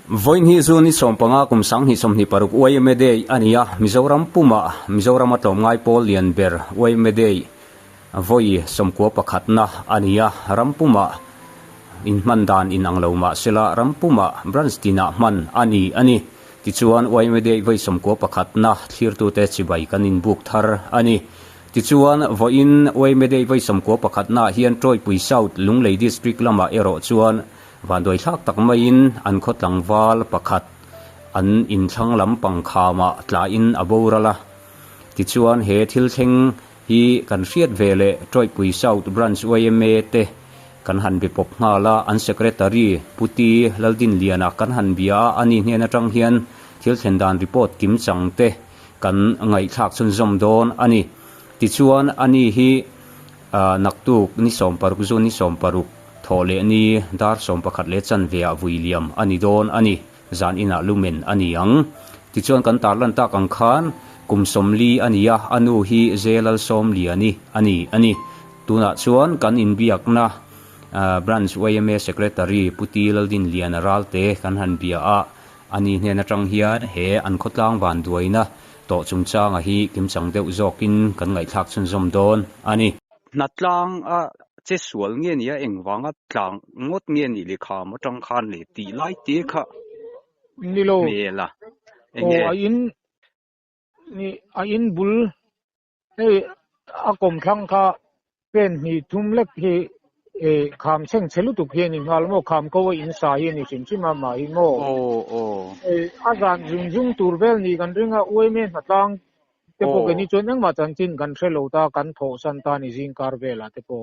Voin hi zuni som panga kum sang hi som ni paruk oi mede ania Mizoram puma Mizoram atom ngai pol lian ber oi mede voi som ko pakhatna ania rampuma in mandan in angloma sela rampuma branstina man ani ti chuan oi mede voi som ko pakhatna thirtu te chibai kanin buk thar ani ti chuan voin oi mede voi som ko pakhatna hian troi pui south lunglei district lama ero chuan van doi thak tak main an khotlang wal pakhat an in thlang lam pangkhama tla in aborala ti chuan he thil theng hi kan riat vele troi pui south branch YMA te kan han bi pop ngala an secretary puti laldin liana kan han bia ani hena tang hian thil thendan report kim chang te kan ngai thak chun zom don ani ti chuan ani hi naktuk ni som paruk zo ni som paruk thole ni dar som pakhat le chan vea William ani don ani zan ina lumen ani ang ti chuan kan tarlan ta kang khan kum somli ania anu hi zelal somli ani tuna chuan kan in biakna branch YMA secretary putilal din lianaral te kan han bia a ani hena tang hian he an khotlang van duaina to chungchanga hi kim chang deuh zokin kan ngai thak chun zom don ani natlang a che sual nge nia engwanga tlang ngot nge ni le kha mo tang khan le ti lai te kha nilo mela enge in bul akom thang kha pen ni tumlek hi kham cheng chelu tu phe ni ngal mo kham ko in sa hi ni sim chima ma hi mo azan jung turvel ni kan ringa oime natlang te po gani chon ang ma chan chin kan thelo ta kan tho san ta ni jing kar vela te po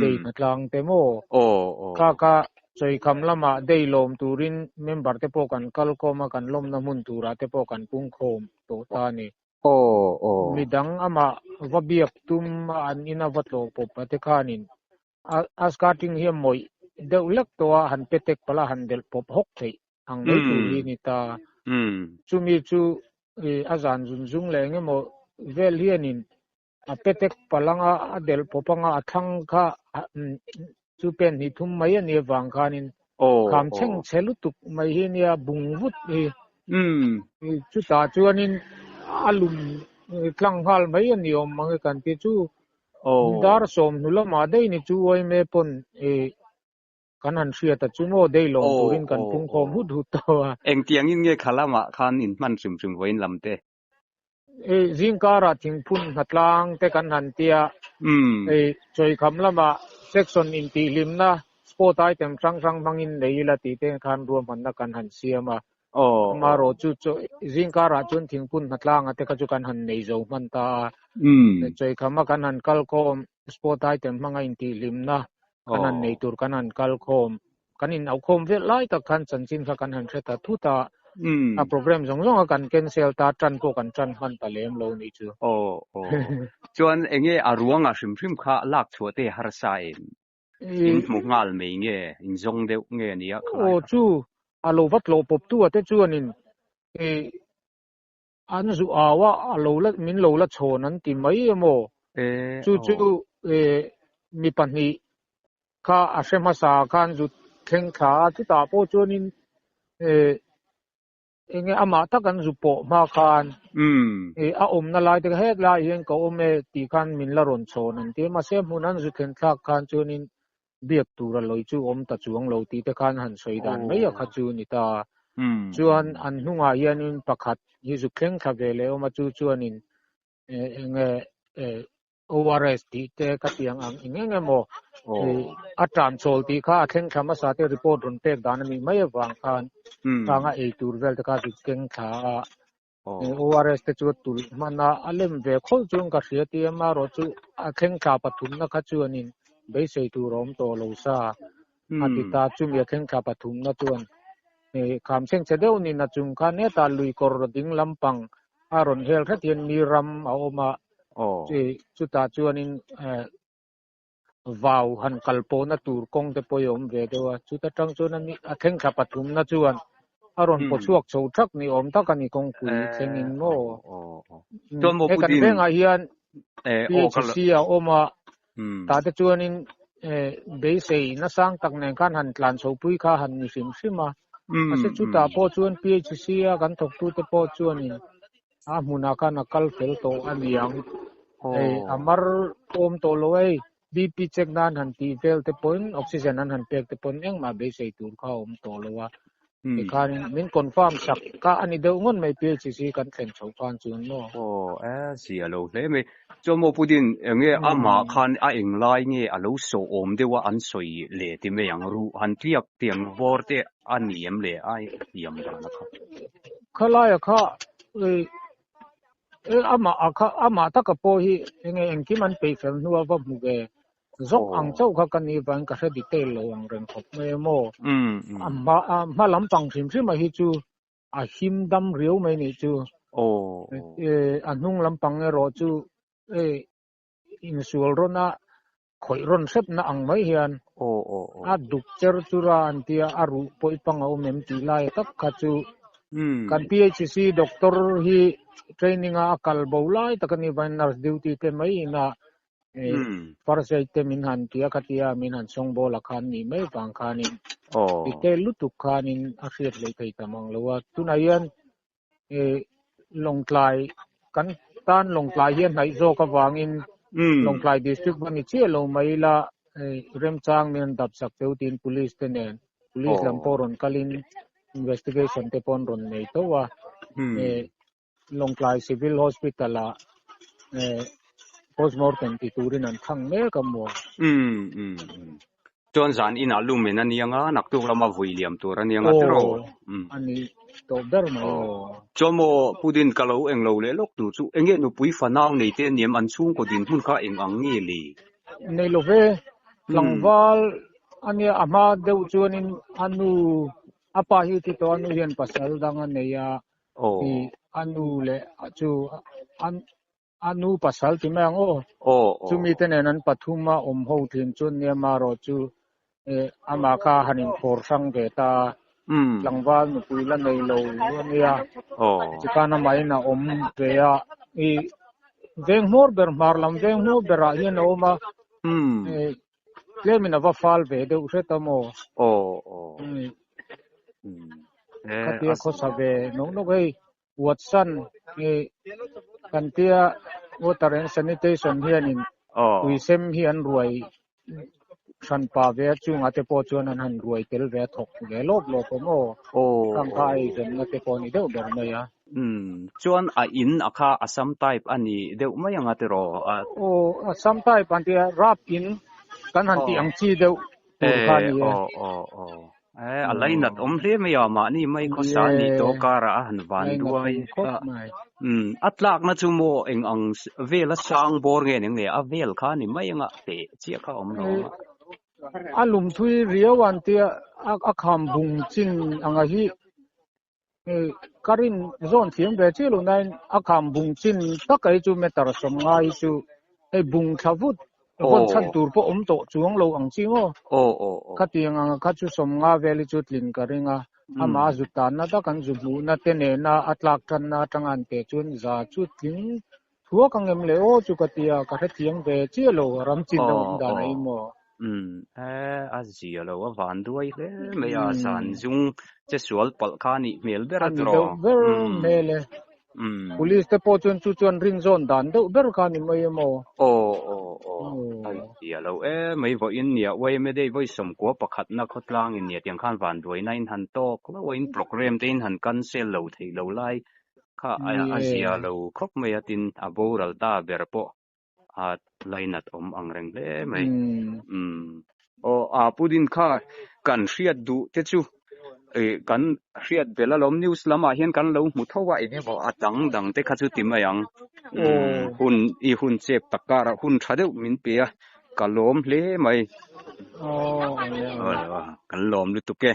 dei natlang te mo ka choi kham lama dei lom turin member te po kan kal ko ma kan lom na mun tura te po kan pung khom to ta ni midang ama wabiak tum an ina watlo pop te khanin askarting hi moi deulak to han petek pala han del pop hok thei ang nei tu hi ni ta chumi chu azan zung lenge mo vel hianin a petek palanga adel popanga athang kha chu pen ni thum mai ani wang khanin kham cheng chelutuk mai hi nia bungvut hi chu ta chuanin alum tlang hal mai ani om mang kan ti chu dar som nula ma dei ni chu oi me pon kanan sia ta chu mo dei long turin kan pung khom hut to eng tiang in nge khalama khan in man sum voin lamte jingkara thingphun hatlang te kan han tia choi kham lama section in ti limna sport item sang mangin leila ti te khan ruam han na kan han siama maro chu jingkara chun thingphun hatlang ate ka chu kan han nei zo man ta choi khama kan han kalkom sport item manga in ti limna kan han nei tur kan han kalkom kanin au khom ve lai ta kan chanchin kha kan han theta thuta a program zong kan cancel ta tran ko kan tran han ta lem lo ni chu chuan enge aruanga hrim kha lak chuate har sa in mungal me nge in zong deuh nge nia chu alo wat lo pop tu ate chuanin an zu awa alo la min lo la chon an ti mai emo chu mi pani kha asema sa kan zu theng kha chu ta po chuanin enge ama takan zu po ma khan a om na lai te het lai hen ko ome ti khan min la ron chon an te ma se munan zu theng thak khan chuanin biak tura loi chu om ta chuang lo ti te khan han soidan mai a kha chu ni ta chuan an hnunga hianin pakhat hi zu thleng kha vele oma chu chuanin enge ORS ti te ka tiang ang ingenge mo atran chol ti kha thleng khama sa te report run tek dan mi mai wang khan tanga e turvel te ka zu thleng kha ORS te chu tul mana alem ve khol chung ka hria ti ma ro chu a thleng kha pathum na kha chuanin bei sei tu rom to lo sa atita chu mi thleng kha pathum na chuan kham cheng chedeu ni na chung kha ne ta lui kor ding lampang aron hel khathian mi ram a oma chu ta chuanin vào han kalpo na tur kong te poyom ve dewa chu ta tang chuan ani a thleng kha pathum na chuan aron po chuak chho thak ni om ta kan ni kong pui thengin mo chuan mo kan venga hian PHC a oma ta te chuanin bei sei na sang tak nen kan han tlan so pui kha han ni sim sima ase chu ta po chuan PHC a kan thok tu te po chuan in a hmuna kan akal fel to aniang amar om to loi BP check nan han ti vel te point oxygen nan han pek te point eng ma be sei tur kha om to lowa kan min confirm sak ka ani deu ngon mai PHC kan thleng chho kan chun no sia lo le me chomo pudin enge ama khan a englai nge alo so om dewa an soi le ti me yang ru han tiak tiang vor te aniam le ai tiam da na khala ya kha ama ta ka po hi enge engki man pe fel nuwa ba mu ge zok ang chau kha kan ni ban ka hre detail lo ang ren khop me mo ma lam pang thim thim ma hi chu a him dam riu mai ni chu anung lam pang ro chu in sual rona khoi ron sep na ang mai hian a duk cher chura an tia aru poi pang au mem ti lai tak kha chu kan PHC doctor hi training a akal bolai takani ban nurse duty te mai na parasai te min han tia khatia min han song bola khan ni mai pang khanin te lutuk khanin a hriat le thei tamang lowa tunayan longtlai kan tan longtlai hian nai zo ka wangin longtlai district ban ni che lo mai la remchang men dap sak teutin police te nen police lamporon kalin investigation te pon ron nei to wa longtlai civil hospital a postmortem ti turin an thang me ka mo chon zan in alum men anianga naktu lama voiliam tur anianga tro ani to ber mai chomo pudin kalo englo le lok tu chu enge nu pui fanau nei te niam an chung ko din hun kha eng ang nge le nei lo ve langwal ania ama deu chuanin anu apa hi ti to anu hian pasal danga neya anu le chu anu pasal ti mang chu mi tenen an pathuma om ho thin chun ne ma ro chu ama ka hanin khor sang ve ta langwal nu pui la nei lo ania chikana mai na om ve ya veng mor ber mar lam veng no bera hian oma lemina va fal ve de useta mo katia ko sabe no gai watson kantia water and sanitation hianin tuisem hian ruai san pa ve chung ate po chuan an han ruai tel ve thok ge lop mo kam khai zen na te po ni deu ber mai ya chuan a in akha asam type ani deu mai anga te ro asam type an tia rap in kan han ti ang chi deu khani alainat hle me ya ma ni mai ko sa ni to kara han van duai atlak na chumo eng ang vela sang bor nge nge a vel kha ni mai anga te chia kha om no alum thui riawan tia akham bung chin anga hi karin zone thiam be chilu nine akham bung chin takai chu metar som ngai chu bung thavut kon chan tur po to chuang lo ang chingo khatiang anga khachu som nga veli chu tlin karinga ama zutan na ta kan zubu na tene na atlak than na tangan te chun za chu tlin thuwa kangem le chu katia ka thiang ve chilo ram chin no da nai mo azia lo van duai le me ya san jung che sual pal khani mel beratro mele police te po chun ring zone dan do ber khani mai mo azia lo mai vo in nia wei me dei voi som ko pakhat na khotlang in nia tiang khan van duai nain han to kla in program te in han cancel lo thei lo lai kha azia lo khop me atin aboral ta berpo at lainat ang reng le mai pudin kha kan hriat du te chu kan hriat bela lom news lama hian kan lo mu thowa ine bo atang dang te kha chu timayang hun chep takara hun thadeu min pe kalom hle mai kan lom lu tuke